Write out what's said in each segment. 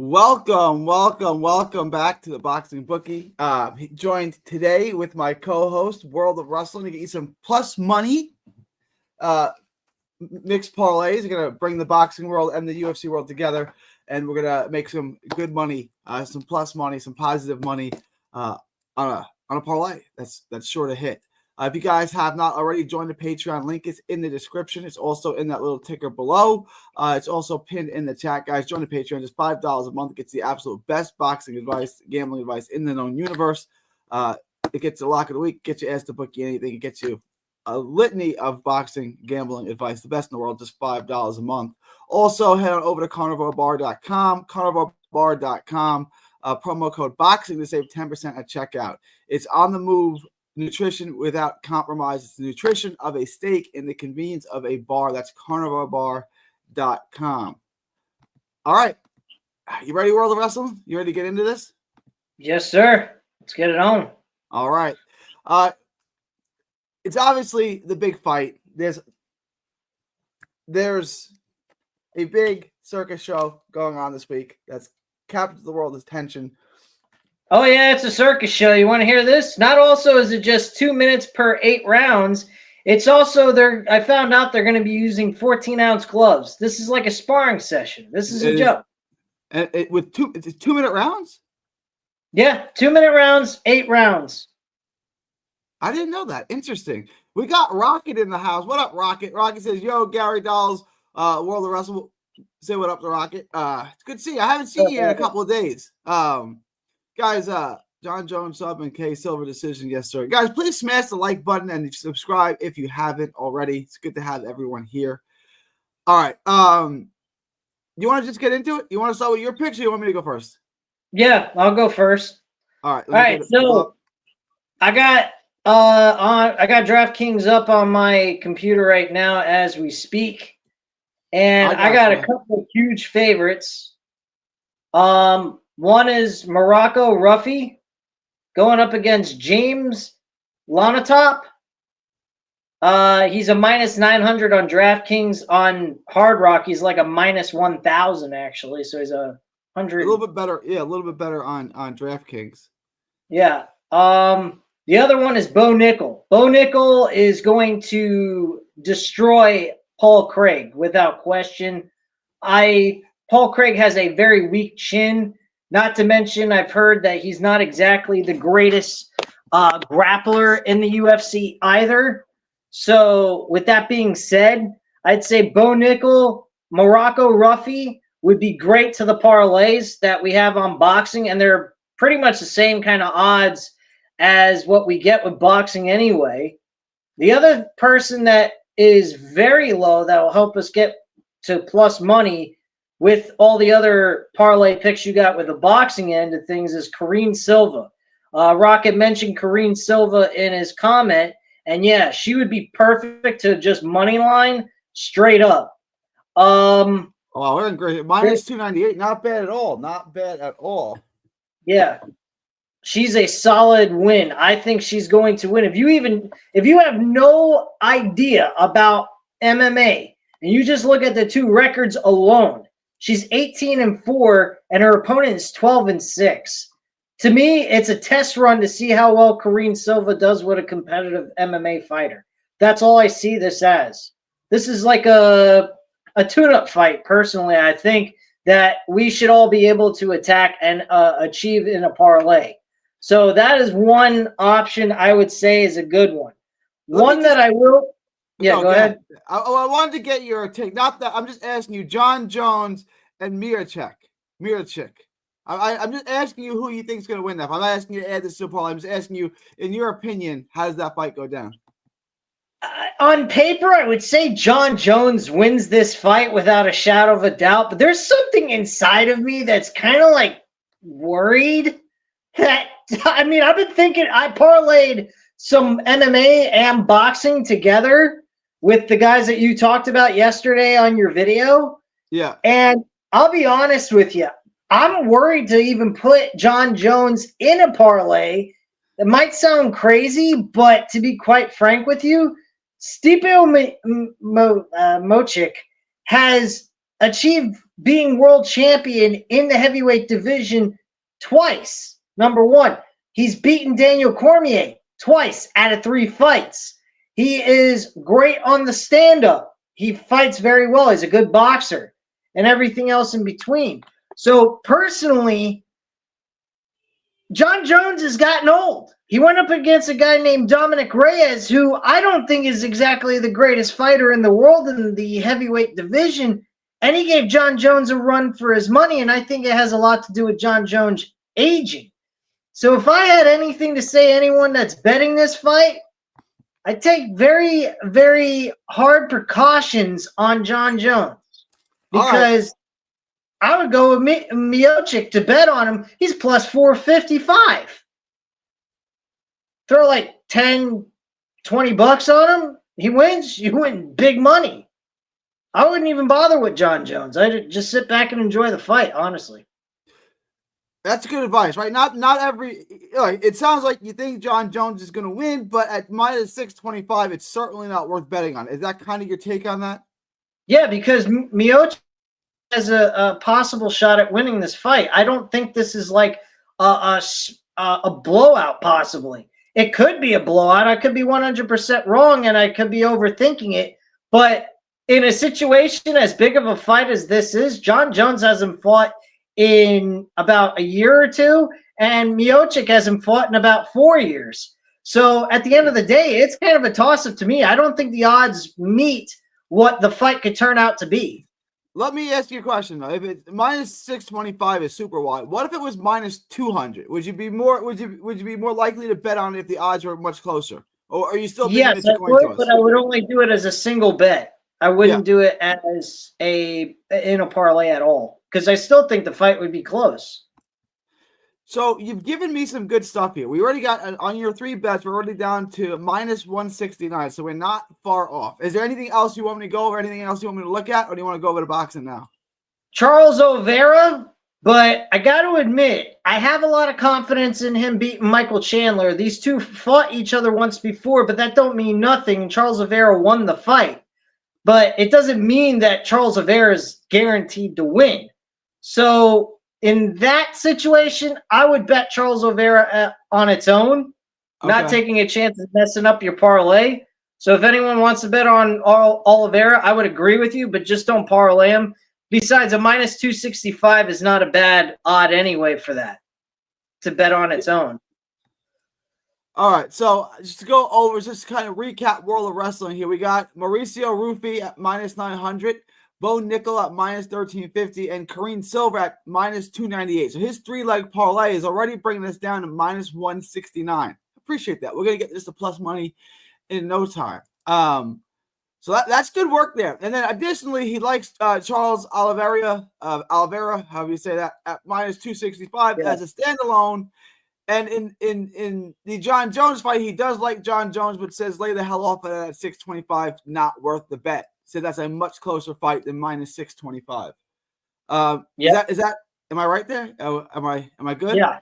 Welcome back to the Boxing Bookie. Joined today with my co-host, World of Wrestling, to get you some plus money mixed parlays. We're going to bring the boxing world and the UFC world together, and we're going to make some good money, some plus money, some positive money on a parlay that's sure to hit. If you guys have not already joined the Patreon, link is in the description. It's also in that little ticker below. It's also pinned in the chat, guys. Join the Patreon. Just $5 a month. It gets the absolute best boxing advice, gambling advice in the known universe. It gets a lock of the week, gets you asked to book you anything. It gets you a litany of boxing, gambling advice, the best in the world, just $5 a month. Also, head on over to carnivorebar.com, carnivorebar.com, promo code BOXING to save 10% at checkout. It's on the move. Nutrition without compromise. It's the nutrition of a steak in the convenience of a bar. That's carnivorebar.com. All right. You ready, World of Wrestling? You ready to get into this? Yes, sir. Let's get it on. All right. It's obviously the big fight. There's a big circus show going on this week that's captured the world's attention. Oh, yeah, it's a circus show. You want to hear this? Not also is it just 2 minutes per 8 rounds. It's also, I found out they're going to be using 14-ounce gloves. This is like a sparring session. This is a joke. And with 2-minute rounds? Yeah, 2-minute rounds, 8 rounds. I didn't know that. Interesting. We got Rocket in the house. What up, Rocket? Rocket says, yo, Gary Dolls, World of Wrestling. Say what up to Rocket. It's good to see you. I haven't seen you in a couple of days. Guys, John Jones sub and K Silver decision. Yes, sir. Guys, please smash the like button and subscribe if you haven't already. It's good to have everyone here. All right. You want to just get into it? You want to start with your picks or you want me to go first? Yeah, I'll go first. All right. So I got DraftKings up on my computer right now as we speak. And I got a couple of huge favorites. One is Morocco Ruffy going up against James Lonatop. He's a minus 900 on DraftKings. On Hard Rock, he's like a minus 1,000 actually. So he's a 100. A little bit better. Yeah, a little bit better on DraftKings. Yeah. The other one is Bo Nickel. Bo Nickel is going to destroy Paul Craig without question. Paul Craig has a very weak chin. Not to mention, I've heard that he's not exactly the greatest grappler in the UFC either. So with that being said, I'd say Bo Nickel, Morocco Ruffy would be great to the parlays that we have on boxing. And they're pretty much the same kind of odds as what we get with boxing anyway. The other person that is very low that will help us get to plus money with all the other parlay picks you got with the boxing end of things is Karine Silva. Rocket mentioned Karine Silva in his comment, and yeah, she would be perfect to just money line straight up. Oh, we're in great. Minus 298, not bad at all. Not bad at all. Yeah, she's a solid win. I think she's going to win. If you have no idea about MMA and you just look at the two records alone, she's 18-4, and her opponent is 12-6. To me, it's a test run to see how well Karine Silva does with a competitive MMA fighter. That's all I see this as. This is like a tune-up fight, personally. I think that we should all be able to attack and achieve in a parlay. So that is one option I would say is a good one. One that I will... Yeah, go ahead. I wanted to get your take. Not that I'm just asking you, John Jones and Miracek. I'm just asking you who you think is going to win that. I'm not asking you to add this to the poll. I'm just asking you, in your opinion, how does that fight go down? On paper, I would say John Jones wins this fight without a shadow of a doubt. But there's something inside of me that's kind of like worried that, I mean, I've been thinking, I parlayed some MMA and boxing together with the guys that you talked about yesterday on your video. Yeah. And I'll be honest with you. I'm worried to even put John Jones in a parlay. It might sound crazy, but to be quite frank with you, Stipe Miocic has achieved being world champion in the heavyweight division twice. Number one, he's beaten Daniel Cormier twice out of 3 fights. He is great on the stand-up. He fights very well. He's a good boxer and everything else in between. So personally, John Jones has gotten old. He went up against a guy named Dominic Reyes, who I don't think is exactly the greatest fighter in the world in the heavyweight division. And he gave John Jones a run for his money. And I think it has a lot to do with John Jones aging. So if I had anything to say anyone that's betting this fight, I take very, very hard precautions on John Jones because I would go with Miocic to bet on him. He's plus 455. Throw like 10, 20 bucks on him. He wins. You win big money. I wouldn't even bother with John Jones. I'd just sit back and enjoy the fight, honestly. That's good advice, right? Not every. It sounds like you think John Jones is going to win, but at minus 625, it's certainly not worth betting on. Is that kind of your take on that? Yeah, because Miocic has a possible shot at winning this fight. I don't think this is like a blowout. Possibly, it could be a blowout. I could be 100% wrong, and I could be overthinking it. But in a situation as big of a fight as this is, John Jones hasn't fought in about a year or two, and Miocic hasn't fought in about 4 years. So at the end of the day, it's kind of a toss-up to me. I don't think the odds meet what the fight could turn out to be. Let me ask you a question though. If it's minus 625 is super wide, what if it was minus 200? Would you be more likely to bet on it if the odds were much closer? Or are you still thinking yes, it's a coin toss? But I would only do it as a single bet. I wouldn't do it as in a parlay at all because I still think the fight would be close. So you've given me some good stuff here. We already got on your 3 bets. We're already down to minus 169. So we're not far off. Is there anything else you want me to go over? Anything else you want me to look at? Or do you want to go over to boxing now? Charles Oliveira, but I got to admit, I have a lot of confidence in him beating Michael Chandler. These two fought each other once before, but that don't mean nothing. Charles Oliveira won the fight. But it doesn't mean that Charles Oliveira is guaranteed to win. So in that situation, I would bet Charles Oliveira on its own, not taking a chance of messing up your parlay. So if anyone wants to bet on Oliveira, I would agree with you, but just don't parlay him. Besides, a minus 265 is not a bad odd anyway for that, to bet on its own. All right, so just to go over, just kind of recap World of Wrestling here. We got Mauricio Rufy at minus 900, Bo Nickel at minus 1350, and Kareem Silver at minus 298. So his 3-leg parlay is already bringing us down to minus 169. Appreciate that. We're going to get this to plus money in no time. So that's good work there. And then additionally, he likes Charles Oliveira, however you say that, at minus 265 as a standalone. And in the John Jones fight, he does like John Jones, but says lay the hell off of that at 625, not worth the bet. So that's a much closer fight than minus 625. Is that am I right there? Am I good? Yeah,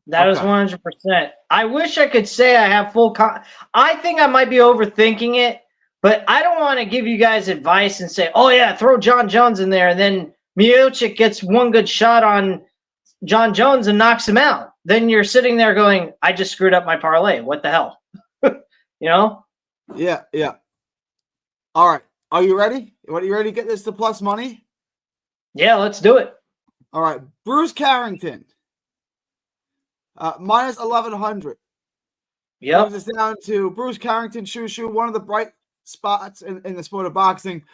that is 100%. I wish I could say I have full I think I might be overthinking it, but I don't want to give you guys advice and say, oh yeah, throw John Jones in there, and then Miocic gets one good shot on John Jones and knocks him out. Then you're sitting there going, I just screwed up my parlay. What the hell? You know? Yeah. All right. Are you ready? Are you ready to get this to plus money? Yeah, let's do it. All right. Bruce Carrington. Minus 1,100. Yep. Brings us down to Bruce Carrington, Shushu, one of the bright spots in the sport of boxing.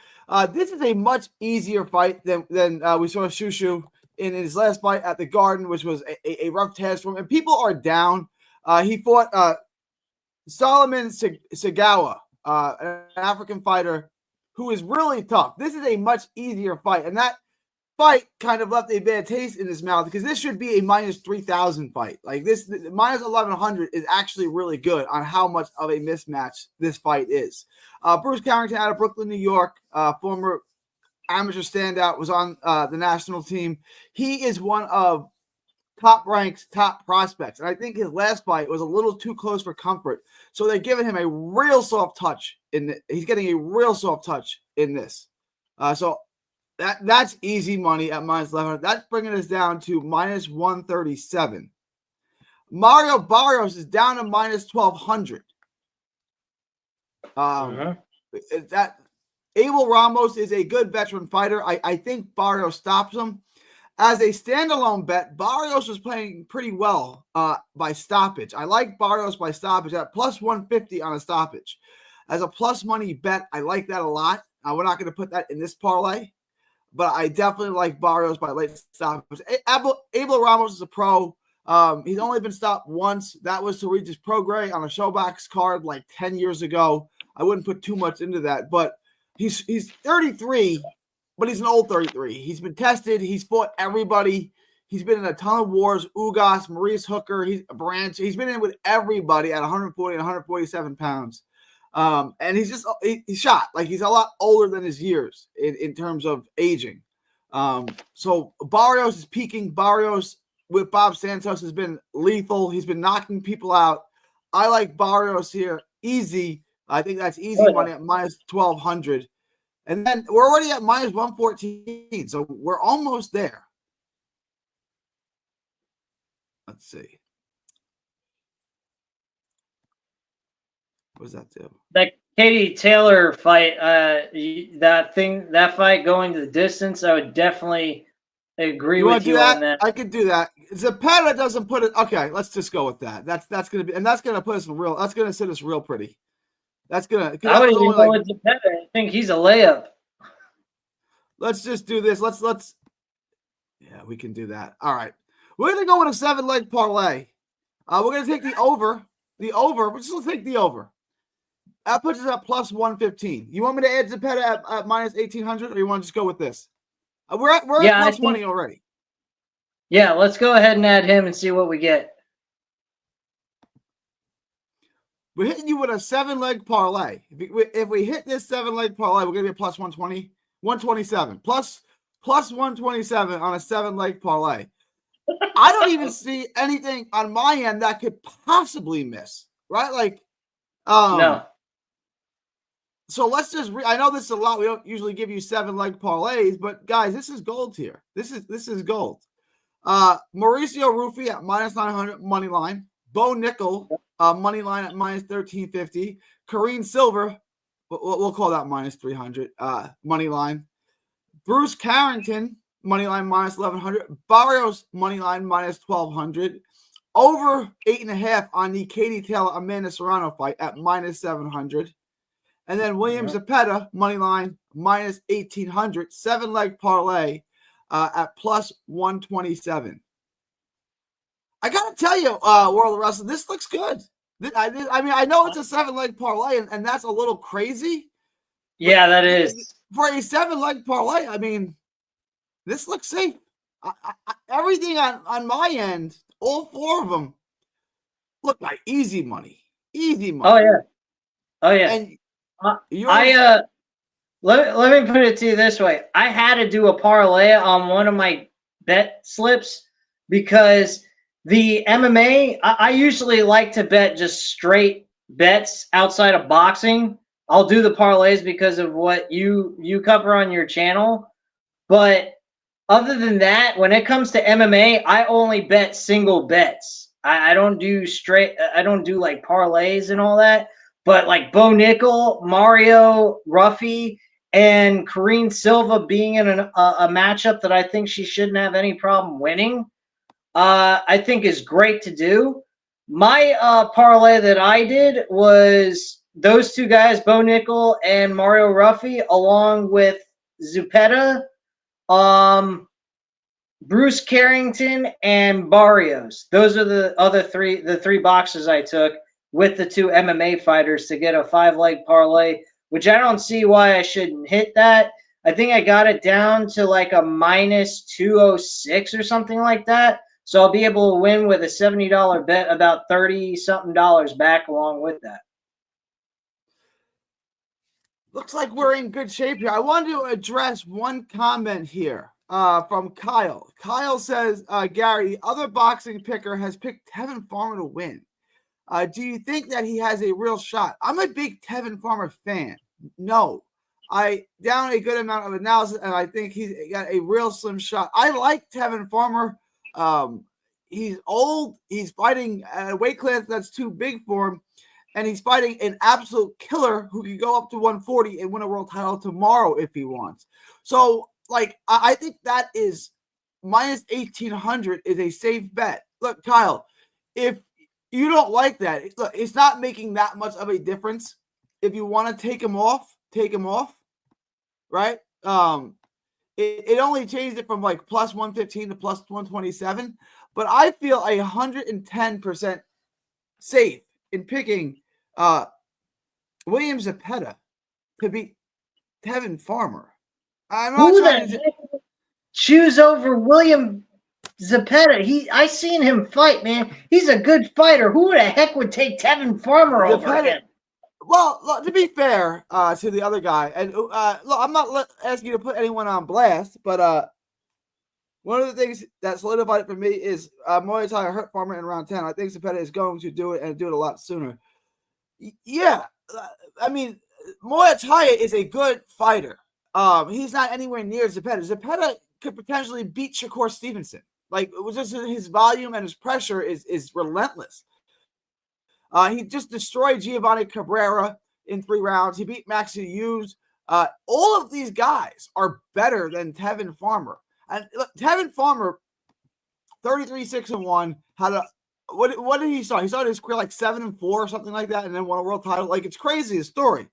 This is a much easier fight than we saw Shushu in his last fight at the Garden, which was a rough task for him. And people are down. He fought Solomon Segawa, an African fighter who is really tough. This is a much easier fight. And that fight kind of left a bad taste in his mouth because this should be a minus 3,000 fight. Like this, minus 1,100 is actually really good on how much of a mismatch this fight is. Bruce Carrington out of Brooklyn, New York, former amateur standout, was on the national team. He is one of top-ranked, top prospects. And I think his last fight was a little too close for comfort. So they're giving him a real soft touch. He's getting a real soft touch in this. So That's easy money at minus 1100. That's bringing us down to minus 137. Mario Barrios is down to minus 1200. That Abel Ramos is a good veteran fighter. I think Barrios stops him. As a standalone bet, Barrios was playing pretty well by stoppage. I like Barrios by stoppage at plus 150 on a stoppage. As a plus money bet, I like that a lot. We're not going to put that in this parlay, but I definitely like Barrios by late stoppage. Abel Ramos is a pro. He's only been stopped once. That was to Regis Prograis on a Showbox card like 10 years ago. I wouldn't put too much into that, but he's 33, but he's an old 33. He's been tested. He's fought everybody. He's been in a ton of wars. Ugas, Maurice Hooker, he's a branch. He's been in with everybody at 140 and 147 pounds. And he's shot. Like, he's a lot older than his years in terms of aging. So Barrios is peaking. Barrios with Bob Santos has been lethal. He's been knocking people out. I like Barrios here. Easy. I think that's easy money at minus 1200. And then we're already at minus 114. So we're almost there. Let's see. What does that do? That Katie Taylor fight, that fight going to the distance, I would definitely agree with you on that. I could do that. Zepeda doesn't put it. Okay, let's just go with that. That's gonna be, and that's gonna put us in real. That's gonna sit us real pretty. That's gonna. I would even go with Zepeda. I think he's a layup. Let's just do this. Let's. Yeah, we can do that. All right, we're gonna go with a 7-leg parlay. We're gonna take the over. We're just gonna take the over. That puts us at plus 115. You want me to add Zepeda at minus 1800, or you want to just go with this? We're at plus money already. Yeah, let's go ahead and add him and see what we get. We're hitting you with a 7-leg parlay. If we hit this 7-leg parlay, we're going to be a plus 120, 127. Plus 127 on a 7-leg parlay. I don't even see anything on my end that could possibly miss, right? Like, no. So let's just I know this is a lot. We don't usually give you 7-leg parlays, but guys, this is gold here. This is gold. Mauricio Rufy at minus 900 money line. Bo Nickel money line at minus 1350. Karine Silver, we'll call that minus 300 money line. Bruce Carrington money line minus 1100. Barrios money line minus 1200. Over 8.5 on the Katie Taylor Amanda Serrano fight at minus 700. And then William Zepeda, money line, minus 1,800. 7-leg parlay at plus 127. I got to tell you, World of Wrestling, this looks good. I mean, I know it's a 7-leg parlay, and that's a little crazy. Yeah, that is. For a 7-leg parlay, I mean, this looks safe. Everything on my end, all 4 of them, look like easy money. Easy money. Oh, yeah. And let me put it to you this way. I had to do a parlay on one of my bet slips because the MMA, I usually like to bet just straight bets outside of boxing. I'll do the parlays because of what you cover on your channel. But other than that, when it comes to MMA, I only bet single bets. I don't do like parlays and all that. But like Bo Nickel, Mario Ruffy, and Karine Silva being in a matchup that I think she shouldn't have any problem winning, I think is great to do. My parlay that I did was those 2 guys, Bo Nickel and Mario Ruffy, along with Zepeda, Bruce Carrington, and Barrios. Those are the 3 boxes I took with the 2 MMA fighters to get a 5-leg parlay, which I don't see why I shouldn't hit that. I think I got it down to like a minus 206 or something like that. So I'll be able to win with a $70 bet about $30-something back along with that. Looks like we're in good shape here. I wanted to address one comment here from Kyle. Kyle says, Gary, the other boxing picker has picked Tevin Farmer to win. Do you think that he has a real shot? I'm a big Tevin Farmer fan. No, I down a good amount of analysis, and I think he's got a real slim shot. I like Tevin Farmer. He's old. He's fighting at a weight class that's too big for him, and he's fighting an absolute killer who can go up to 140 and win a world title tomorrow if he wants. So, like, I think that is minus 1,800 is a safe bet. Look, Kyle, if you don't like that, look, it's not making that much of a difference. If you want to take him off, right? It only changed it from like plus 115 to plus 127, but I feel 110% safe in picking William Zepeda to beat Tevin Farmer. I'm not Who trying the to heck choose over William Zepeda? I seen him fight, man. He's a good fighter. Who the heck would take Tevin Farmer over him? Well, look, to be fair to the other guy, and look, I'm not asking you to put anyone on blast, but one of the things that solidified it for me is Muay Thai hurt Farmer in round 10. I think Zepeda is going to do it and do it a lot sooner. Yeah, I mean, Muay Thai is a good fighter. He's not anywhere near Zepeda. Zepeda could potentially beat Shakur Stevenson. Like, it was just his volume and his pressure is relentless. He just destroyed Giovanni Cabrera in 3 rounds. He beat Maxi Hughes. All of these guys are better than Tevin Farmer. And look, Tevin Farmer, 33-6-1, had a what did he start? He started his career like 7-4 or something like that, and then won a world title. Like, it's crazy, his story.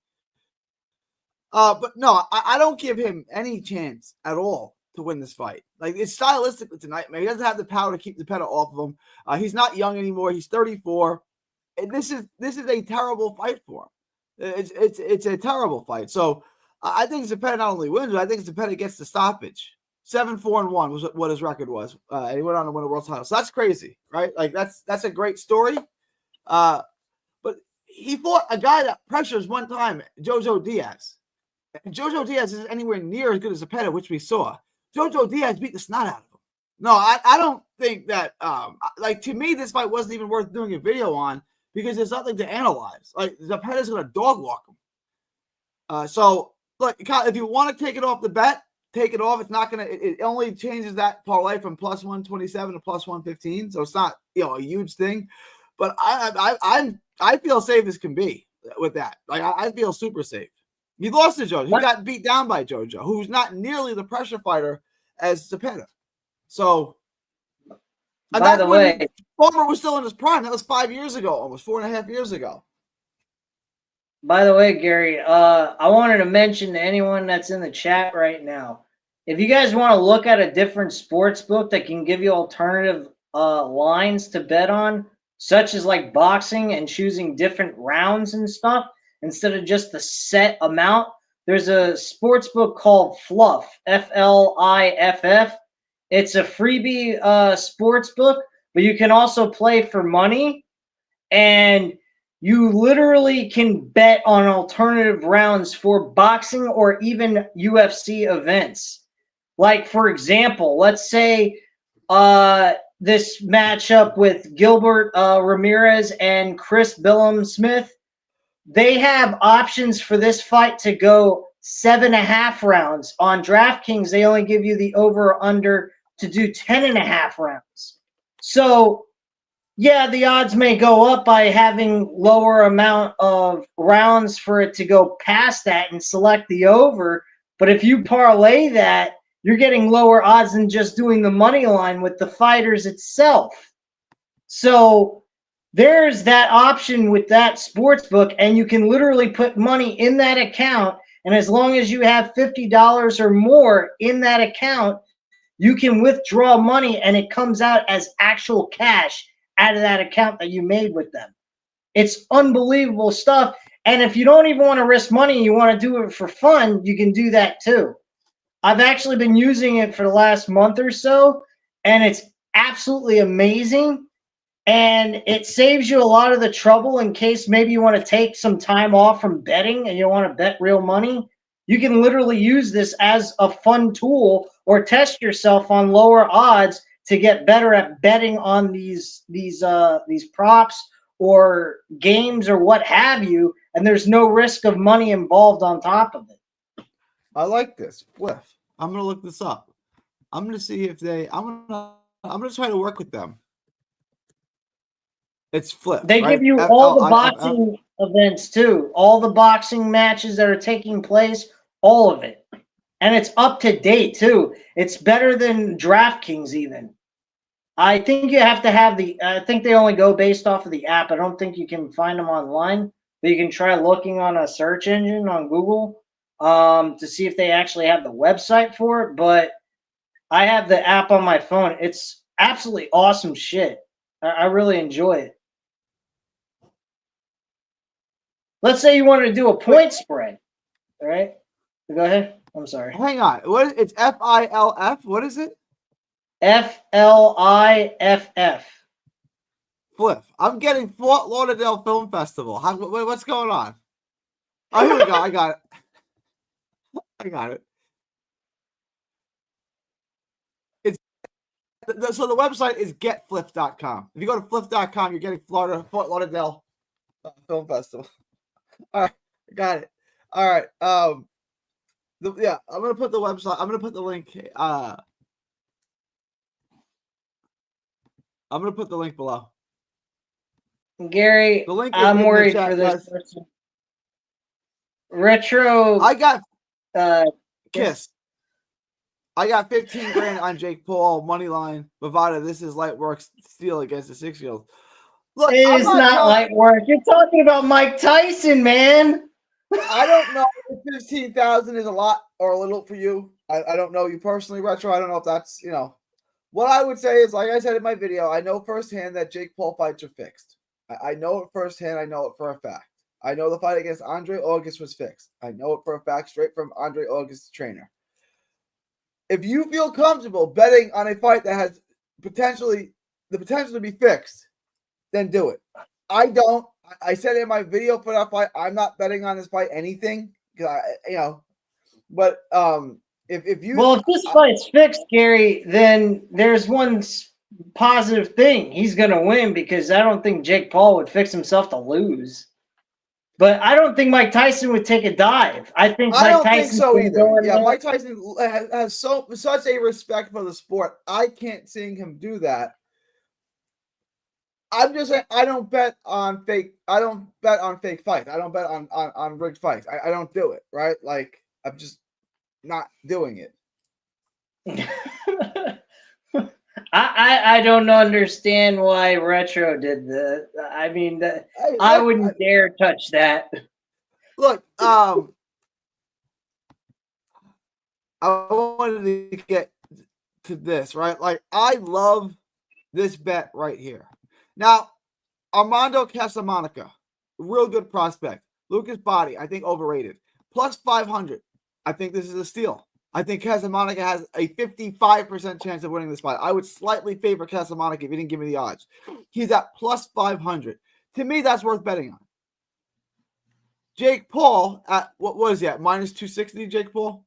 But no, I don't give him any chance at all to win this fight. Like, it's stylistically tonight, man. He doesn't have the power to keep the pedal off of him. He's not young anymore. He's 34. And this is a terrible fight for him. It's a terrible fight. So I think Zepeda not only wins, but I think Zepeda gets the stoppage. 7-4-1 was what his record was. And he went on to win a world title. So that's crazy, right? Like, that's a great story. But he fought a guy that pressures one time, Jojo Diaz. And Jojo Diaz isn't anywhere near as good as Zepeda, which we saw. Jojo Diaz beat the snot out of him. No, I don't think that, like, to me, this fight wasn't even worth doing a video on because there's nothing to analyze. Like, Zepeda's going to dog walk him. So, look, if you want to take it off the bet, take it off. It's not going to, it only changes that parlay from plus 127 to plus 115. So it's not, a huge thing. But I feel safe as can be with that. Like, I feel super safe. He lost to Jojo. He got beat down by Jojo, who's not nearly the pressure fighter as Zepeda. So, and by the way, Farmer was still in his prime. That was 5 years ago, almost 4.5 years ago. By the way, Gary, I wanted to mention to anyone that's in the chat right now, if you guys want to look at a different sports book that can give you alternative lines to bet on, such as like boxing and choosing different rounds and stuff, instead of just the set amount, there's a sports book called Fluff, Fliff. It's a freebie sports book, but you can also play for money, and you literally can bet on alternative rounds for boxing or even UFC events. Like, for example, let's say this matchup with Gilbert Ramirez and Chris Billum-Smith, they have options for this fight to go 7.5 rounds. On DraftKings, they only give you the over or under to do 10.5 rounds. So, yeah, the odds may go up by having lower amount of rounds for it to go past that and select the over. But if you parlay that, you're getting lower odds than just doing the money line with the fighters itself. So there's that option with that sports book, and you can literally put money in that account. And as long as you have $50 or more in that account, you can withdraw money and it comes out as actual cash out of that account that you made with them. It's unbelievable stuff. And if you don't even want to risk money, you want to do it for fun, you can do that too. I've actually been using it for the last month or so, and it's absolutely amazing. And it saves you a lot of the trouble in case maybe you want to take some time off from betting and you want to bet real money. You can literally use this as a fun tool or test yourself on lower odds to get better at betting on these props or games or what have you. And there's no risk of money involved on top of it. I like this. Fliff. I'm gonna look this up. I'm gonna see if they. I'm gonna try to work with them. It's Fliff. They right? give you all the boxing events too, all the boxing matches that are taking place, all of it, and it's up to date too. It's better than DraftKings even. I think you have to have the. I think they only go based off of the app. I don't think you can find them online, but you can try looking on a search engine on Google to see if they actually have the website for it. But I have the app on my phone. It's absolutely awesome shit. I really enjoy it. Let's say you wanted to do a point spread. All right, go ahead. I'm sorry. Hang on. What? It's FILF. What is it? FLIFF. Fliff. I'm getting Fort Lauderdale Film Festival. What's going on? Oh, here we go. I got it. I got it. So the website is getfliff.com. If you go to fliff.com, you're getting Fort Lauderdale Film Festival. All right, got it. All right. I'm gonna put the website. I'm gonna put the link. I'm gonna put the link below. Gary, The link I'm worried for this person. Retro. I got Kiss. I got 15 grand on Jake Paul money line. Bovada, this is light work steal against the 6-year-old. Look, It is not light work. You're talking about Mike Tyson, man. I don't know if 15,000 is a lot or a little for you. I don't know you personally, Retro. I don't know if that's, what I would say is, like I said in my video, I know firsthand that Jake Paul fights are fixed. I know it firsthand. I know it for a fact. I know the fight against Andre August was fixed. I know it for a fact straight from Andre August's trainer. If you feel comfortable betting on a fight that has the potential to be fixed, then do it. I don't. I said in my video for that fight, I'm not betting on this fight anything. But if this fight's fixed, Gary, then there's one positive thing. He's gonna win because I don't think Jake Paul would fix himself to lose. But I don't think Mike Tyson would take a dive. I think think so either. Yeah, Mike Tyson has such a respect for the sport. I can't see him do that. I'm just saying I don't bet on fake. I don't bet on fake fights. I don't bet on rigged fights. I don't do it. Right? Like I'm just not doing it. I don't understand why Retro did that. I mean, I wouldn't dare touch that. Look, I wanted to get to this, right? Like, I love this bet right here. Now, Armando Casamonica, real good prospect. Lucas Body, I think overrated. Plus 500. I think this is a steal. I think Casamonica has a 55% chance of winning this fight. I would slightly favor Casamonica if he didn't give me the odds. He's at plus 500. To me, that's worth betting on. Jake Paul at what was he at? Minus 260, Jake Paul?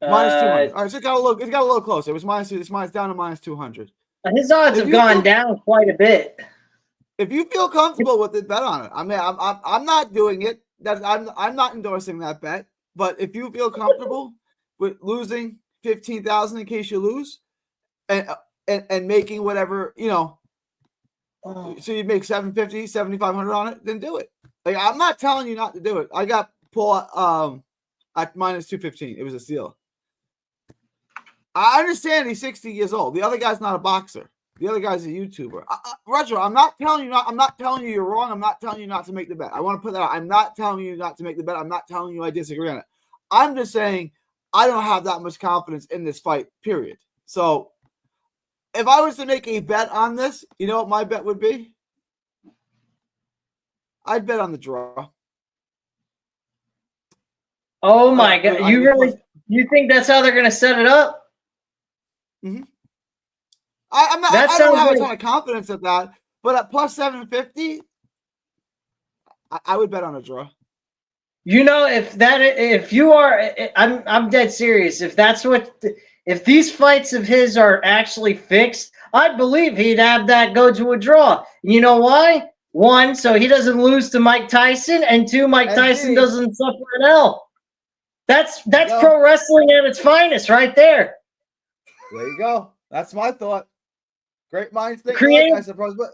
Minus 200. All right, so it got a little closer. It was minus 2. It's down to minus 200. His odds have gone down quite a bit. If you feel comfortable with it, bet on it. I mean, I'm not doing it. I'm not endorsing that bet. But if you feel comfortable with losing 15,000 in case you lose, and making whatever, so you make 750, 7,500 on it, then do it. Like, I'm not telling you not to do it. I got Paul at minus 215. It was a steal. I understand he's 60 years old. The other guy's not a boxer. The other guy's a YouTuber. Retro, I'm not telling you you're wrong. I'm not telling you not to make the bet. I want to put that out. I'm not telling you not to make the bet. I'm not telling you I disagree on it. I'm just saying I don't have that much confidence in this fight, period. So if I was to make a bet on this, you know what my bet would be? I'd bet on the draw. Oh my God. You think that's how they're going to set it up? Mm-hmm. I don't have a ton of confidence at that, but at plus 750, I would bet on a draw. I'm dead serious. If these fights of his are actually fixed, I'd believe he'd have that go to a draw. You know why? One, so he doesn't lose to Mike Tyson, and two, Mike Tyson doesn't suffer an L. That's go. pro wrestling at its finest, right there. There you go. That's my thought. Great minds think Create- alike, I suppose. But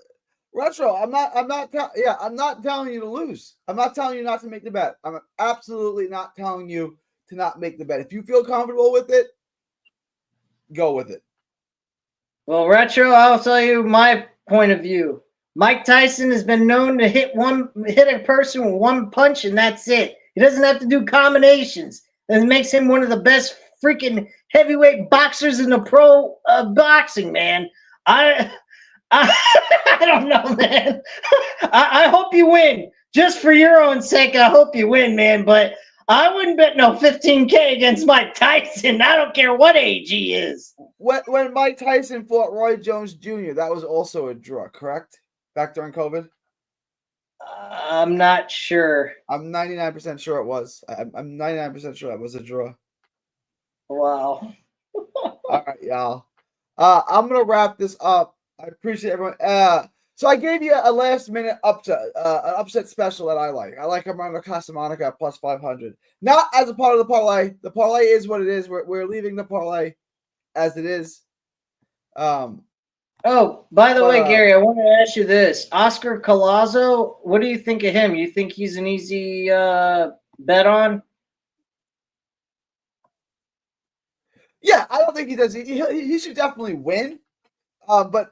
Retro, I'm not telling you to lose. I'm not telling you not to make the bet. I'm absolutely not telling you to not make the bet. If you feel comfortable with it, go with it. Well, Retro, I'll tell you my point of view. Mike Tyson has been known to hit a person with one punch, and that's it. He doesn't have to do combinations. That makes him one of the best freaking heavyweight boxers in the pro boxing, man. I don't know, man. I hope you win. Just for your own sake, I hope you win, man. But I wouldn't bet no 15K against Mike Tyson. I don't care what age he is. When Mike Tyson fought Roy Jones Jr., that was also a draw, correct? Back during COVID? I'm not sure. I'm 99% sure it was. I'm 99% sure it was a draw. Wow. All right, y'all. I'm gonna wrap this up. I appreciate everyone. So I gave you a last minute upset, an upset special that I like. I like Armando Casamonica at plus 500. Not as a part of the parlay. The parlay is what it is. We're leaving the parlay as it is. Oh, by the way, Gary, I want to ask you this: Oscar Collazo, what do you think of him? You think he's an easy bet on? Yeah, I don't think he does. He should definitely win. But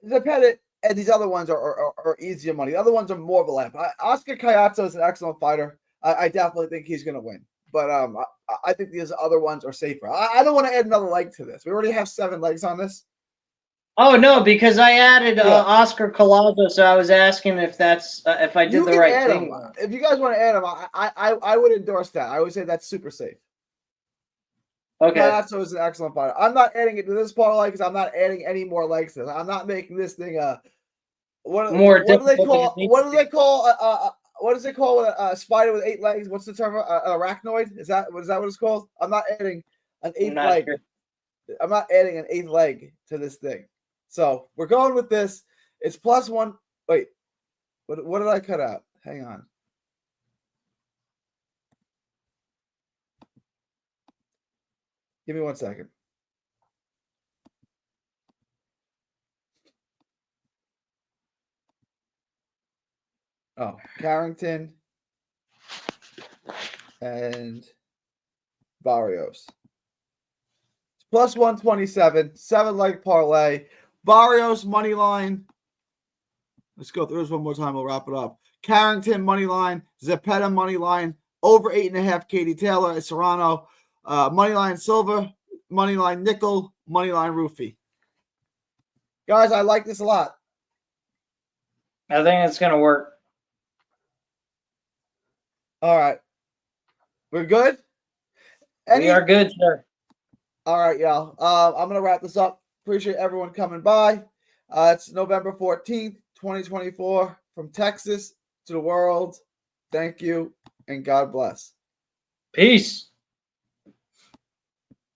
the Pettit and these other ones are easier money. The other ones are more of a lamp. Oscar Collazo is an excellent fighter. I definitely think he's going to win. But I think these other ones are safer. I don't want to add another leg to this. We already have 7 legs on this. Oh no, because I added Oscar Collazo, so I was asking if that's if I did the right thing. If you guys want to add him, I would endorse that. I would say that's super safe. Okay. Collazo is an excellent fighter. I'm not adding it to this parlay because I'm not adding any more legs to this. I'm not making this thing what do they call a spider with 8 legs? What's the term? Arachnoid? Is that what it's called? I'm not adding an 8th leg. Sure. I'm not adding an 8th leg to this thing. So we're going with this. It's plus 1. Wait, what did I cut out? Hang on. Give me 1 second. Oh, Carrington and Barrios. It's plus 127, 7-leg parlay. Barrios money line. Let's go through this one more time. We'll wrap it up. Carrington money line, Zepeda money line, over 8.5. Katie Taylor at Serrano, money line Silver, money line Nickel, money line Roofy. Guys, I like this a lot. I think it's gonna work. All right, we're good. We are good, sir. All right, y'all. I'm gonna wrap this up. Appreciate everyone coming by. It's November 14th, 2024, from Texas to the world. Thank you, and God bless. Peace.